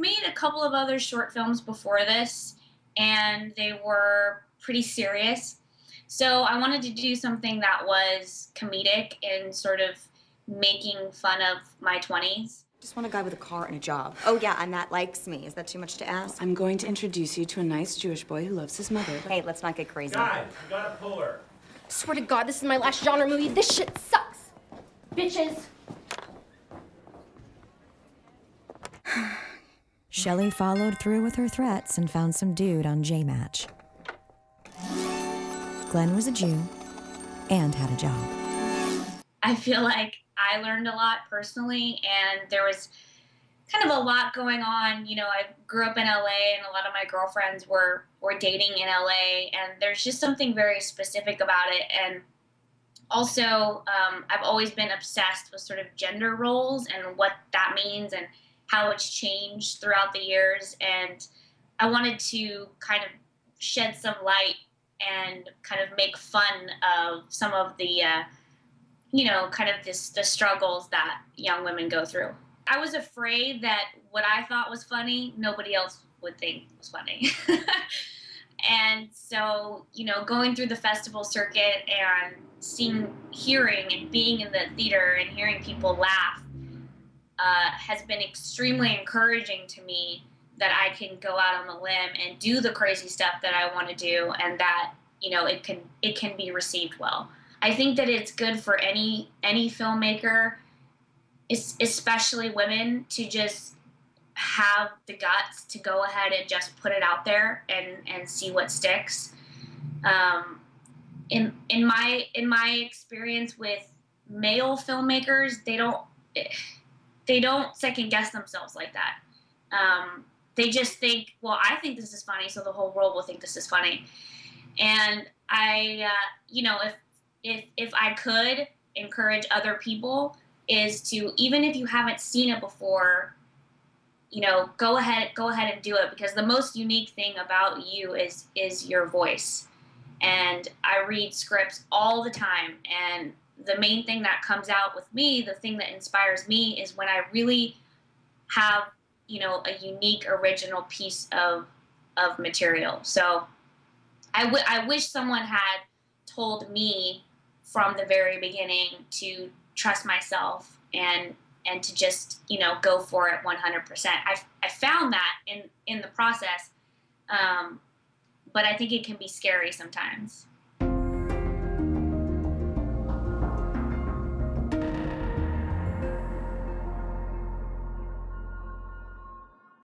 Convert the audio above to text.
made a couple of other short films before this, and they were pretty serious. So I wanted to do something that was comedic and sort of making fun of my 20s. Just want a guy with a car and a job. Oh, yeah, and that likes me. Is that too much to ask? I'm going to introduce you to a nice Jewish boy who loves his mother. Hey, let's not get crazy. Guys, you gotta pull her. Swear to God, this is my last genre movie. This shit sucks. Bitches. Shelley followed through with her threats and found some dude on J-Match. Glenn was a Jew and had a job. I feel like I learned a lot personally, and there was kind of a lot going on. You know, I grew up in LA, and a lot of my girlfriends were dating in LA, and there's just something very specific about it. And also, I've always been obsessed with sort of gender roles and what that means and how it's changed throughout the years. And I wanted to kind of shed some light and kind of make fun of some of the, kind of the struggles that young women go through. I was afraid that what I thought was funny, nobody else would think was funny. And so, going through the festival circuit and hearing and being in the theater and hearing people laugh has been extremely encouraging to me, that I can go out on the limb and do the crazy stuff that I want to do, and that, it can be received well. I think that it's good for any filmmaker, especially women, to just have the guts to go ahead and just put it out there and see what sticks. In my experience with male filmmakers, they don't second guess themselves like that. They just think, well, I think this is funny, so the whole world will think this is funny. And I, if I could encourage other people, is to, even if you haven't seen it before, go ahead and do it, because the most unique thing about you is your voice. And I read scripts all the time, and the main thing that comes out with me, the thing that inspires me, is when I really have, a unique, original piece of material. So I wish someone had told me from the very beginning to trust myself and to just, go for it 100%. I found that in the process, but I think it can be scary sometimes.